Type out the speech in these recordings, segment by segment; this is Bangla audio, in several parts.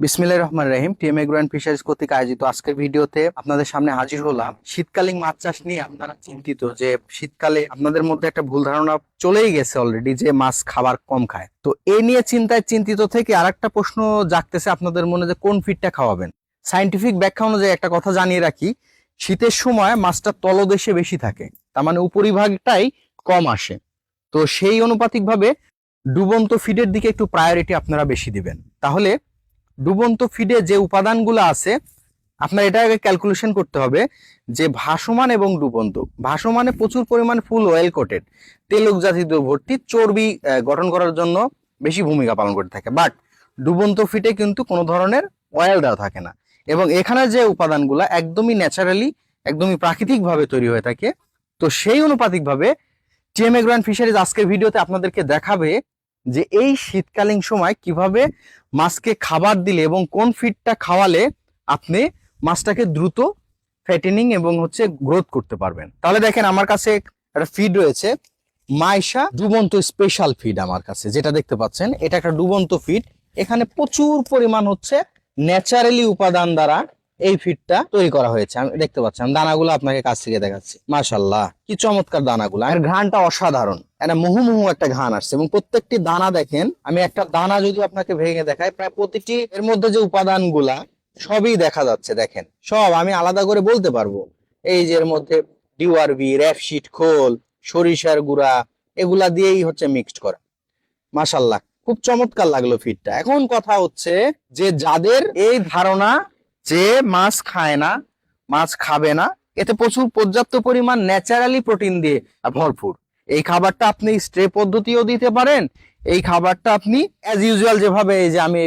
বিসমিল্লাহির রহমানির রহিম। টিএম এগ্রো অ্যান্ড ফিশারিজ কর্তৃক আয়োজিত আজকের ভিডিওতে আপনাদের সামনে হাজির হলাম। শীতকালীন মাছ চাষ নিয়ে আপনারা চিন্তিত যে শীতকালে আপনাদের মধ্যে একটা ভুল ধারণা চলেই গেছে অলরেডি যে মাছ খাবার কম খায়। তো এই নিয়ে চিন্তিত থেকে আরেকটা প্রশ্ন জাগতেছে আপনাদের মনে যে কোন ফিডটা খাওয়াবেন। সায়েন্টিফিক ব্যাখ্যা অনুযায়ী একটা কথা জানিয়ে রাখি, শীতের সময় মাছটা তলদেশে বেশি থাকে, তার মানে উপরিভাগটাই কম আসে। তো সেই অনুপাতিক ভাবে ডুবন্ত ফিডের দিকে একটু প্রায়োরিটি আপনারা বেশি দিবেন। তাহলে ডুবন্ত ফিডে যে উপাদানগুলো আছে আপনার এটা আগে ক্যালকুলেশন করতে হবে যে ভাসমান এবং ডুবন্ত। ভাসমানে প্রচুর পরিমাণ ফুল অয়েল কোটেড, তেলক জাতীয় ভর্তি চর্বি গঠন করার জন্য বেশি ভূমিকা পালন করে থাকে, বাট ডুবন্ত ফিডে কিন্তু কোনো ধরনের অয়েল দেওয়া থাকে না এবং এখানে যে উপাদানগুলো একদমই ন্যাচারালি একদমই প্রাকৃতিক ভাবে তৈরি হয়ে থাকে। তো সেই অনুপাতিক ভাবে টিএম এগ্রো অ্যান্ড ফিশারিজ আজকের ভিডিওতে আপনাদেরকে দেখাবে যে এই শীতকালীন সময় কিভাবে মাছকে খাবার দিলে এবং কোন ফিডটা খাওয়ালে আপনি মাছটাকে দ্রুত ফ্যাটেনিং এবং গ্রোথ করতে পারবেন। তাহলে দেখেন আমার কাছে একটা ফিড রয়েছে, মাইশা ডুবন্ত স্পেশাল ফিড। আমার কাছে যেটা দেখতে পাচ্ছেন এটা একটা ডুবন্ত ফিড। এখানে প্রচুর পরিমাণ ন্যাচারালি উপাদান দ্বারা এই ফিডটা তৈরি করা হয়েছে। আমি দেখতে পাচ্ছি, আমি দানাগুলো আপনাকে কাছ থেকে দেখাচ্ছি। মাশাআল্লাহ, কি চমৎকার দানাগুলো, এর ঘ্রাণটা অসাধারণ, একটা মুহু একটা ঘ্রাণ আসছে এবং প্রত্যেকটি দানা দেখেন, আমি একটা দানা যদি আপনাকে ভেঙে দেখাই, প্রায় প্রতিটি এর মধ্যে যে উপাদানগুলা সবই দেখা যাচ্ছে। দেখেন সব আমি আলাদা করে বলতে পারবো। এই যে এর মধ্যে ডিওআরবি, র্যাপশিট খোল, সরিষার গুঁড়া, এগুলা দিয়েই মিক্সড করা। মাশাআল্লাহ, খুব চমৎকার লাগলো ফিডটা। এখন কথা হচ্ছে যে যাদের এই ধারণা যে মাছ খায় না, মাছ খাবে না, এতে প্রচুর পর্যাপ্ত পরিমাণ ন্যাচারালি প্রোটিন দিয়ে ভরপুর। এই খাবারটা আপনি স্ট্রে পদ্ধতিও দিতে পারেন, এই খাবারটা আপনি অ্যাজ ইউজুয়াল যেভাবে এই যে আমি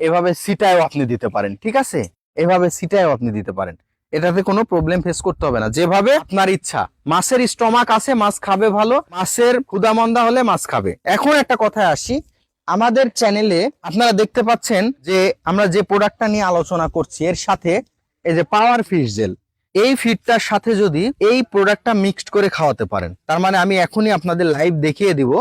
এভাবে সিটায়ও আপনি দিতে পারেন। ঠিক আছে, এভাবে সিটায়ও আপনি দিতে পারেন, এটাতে কোনো প্রবলেম ফেস করতে হবে না, যেভাবে আপনার ইচ্ছা। মাছের স্টমাক আছে, মাছ খাবে ভালো, মাছের ক্ষুধামন্দা হলে মাছ খাবে। এখন একটা কথায় আসি, আমাদের চ্যানেলে আপনারা দেখতে পাচ্ছেন যে আমরা যে প্রোডাক্টটা নিয়ে আলোচনা করছি এর সাথে এই যে পাওয়ার ফিশ জেল, এই ফিডটার সাথে যদি এই প্রোডাক্টটা মিক্সড করে খাওয়াতে পারেন, তার মানে আমি এখনই আপনাদের লাইভ দেখিয়ে দিব।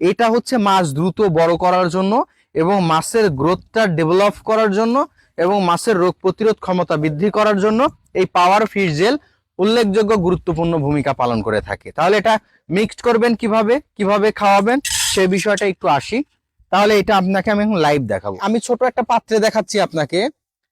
এটা মাছ দ্রুত বড় করার জন্য এবং মাছের গ্রোথটা ডেভেলপ করার জন্য এবং মাছের রোগ প্রতিরোধ ক্ষমতা বৃদ্ধি করার জন্য এই পাওয়ার ফিশ জেল উল্লেখযোগ্য গুরুত্বপূর্ণ ভূমিকা পালন করে থাকে। তাহলে এটা মিক্সড করবেন কিভাবে খাওয়াবেন সে বিষয়টা একটু আসি। তাহলে এটা আপনাকে আমি এখন লাইভ দেখাবো। আমি ছোট একটা পাত্রে দেখাচ্ছি আপনাকে,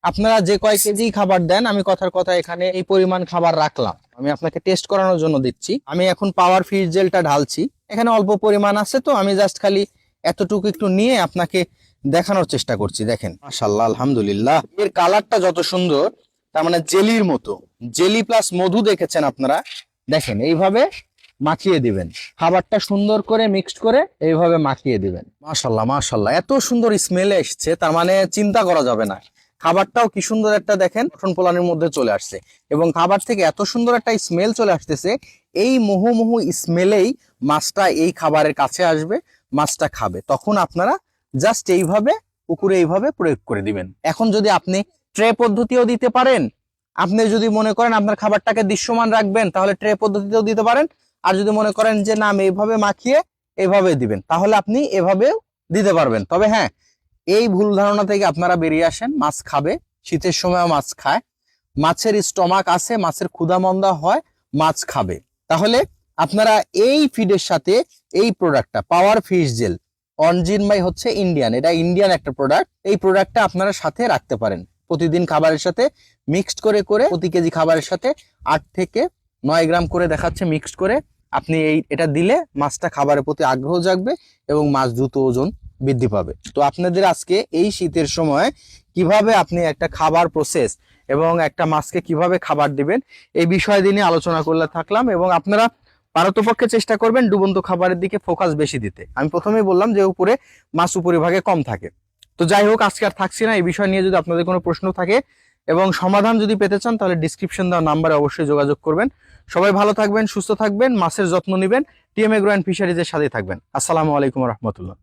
আপনারা যে কয় কেজি খাবার দেন, আমি কথার কথা এখানে এই পরিমাণ খাবার রাখলাম, আমি আপনাকে টেস্ট করানোর জন্য দিচ্ছি। আমি এখন পাওয়ার ফিশ জেলটা ঢালছি, এখানে অল্প পরিমাণ আছে, তো আমি জাস্ট খালি এতটুকু একটু নিয়ে আপনাকে দেখানোর চেষ্টা করছি। দেখেন মাশাআল্লাহ, আলহামদুলিল্লাহ, এর কালারটা যত সুন্দর, তার মানে জেলির মতো, জেলি প্লাস মধু দেখেছেন আপনারা। দেখেন এইভাবে মাখিয়ে দিবেন, খাবারটা সুন্দর করে মিক্সড করে এইভাবে মাখিয়ে দিবেন। মাশাআল্লাহ, এত সুন্দর স্মেল এসছে, তার মানে চিন্তা করা যাবে না। খাবারটাও কি সুন্দর একটা দেখেন গঠন পোলানের মধ্যে চলে আসছে এবং খাবার থেকে এত সুন্দর একটা স্মেল চলে আসতেছে। এই মুহু স্মেলেই মাছটা এই খাবারের কাছে আসবে, মাছটা খাবে। তখন আপনারা জাস্ট এইভাবে পুকুরে এইভাবে প্রয়োগ করে দিবেন। এখন যদি আপনি ট্রে পদ্ধতিও দিতে পারেন, আপনি যদি মনে করেন আপনার খাবারটাকে দৃশ্যমান রাখবেন তাহলে ট্রে পদ্ধতিতেও দিতে পারেন, আর যদি মনে করেন যে না আমি এইভাবে মাখিয়ে এইভাবে দিবেন তাহলে আপনি এভাবেও দিতে পারবেন। তবে হ্যাঁ, এই ভুল ধারণা থেকে আপনারা বেরিয়ে আসেন। মাছ খাবে, শীতের সময় মাছ খায়, মাছের স্টমাক আছে, মাছের ক্ষুধামন্দা হয়, মাছ খাবে। তাহলে আপনারা এই ফিডের সাথে এই প্রোডাক্টটা পাওয়ার ফিশ জেল অনজিন বাই ইন্ডিয়ান, এটা ইন্ডিয়ান একটা প্রোডাক্ট, এই প্রোডাক্টটা আপনারা সাথে রাখতে পারেন। প্রতিদিন খাবারের সাথে মিক্সড করে প্রতি কেজি খাবারের সাথে 8 থেকে 9 গ্রাম করে দেখাচ্ছে মিক্সড করে আপনি এটা দিলে মাছটা খাবারের প্রতি আগ্রহ জাগবে এবং মাছ দ্রুত ওজন বৃদ্ধি পাবে। তো আপনাদের আজকে এই শীতের সময় কিভাবে আপনি একটা খাবার প্রসেস এবং একটা মাছকে কিভাবে খাবার দিবেন এই বিষয় নিয়ে আলোচনা করলে থাকলাম, এবং আপনারা পারতপক্ষে চেষ্টা করবেন ডুবন্ত খাবারের দিকে ফোকাস বেশি দিতে। আমি প্রথমেই বললাম যে উপরে মাছ উপরিভাগে কম থাকে। তো যাই হোক, আজকে আর থাকছি না। এই বিষয় নিয়ে যদি আপনাদের কোনো প্রশ্ন থাকে এবং সমাধান যদি পেতে চান তাহলে ডিসক্রিপশন দেওয়া নাম্বারে অবশ্যই যোগাযোগ করবেন। সবাই ভালো থাকবেন, সুস্থ থাকবেন, মাছের যত্ন নেবেন, টিএম এগ্রো অ্যান্ড ফিশারিজের সাথে থাকবেন। আসসালামু আলাইকুম রহমতুল্লাহ।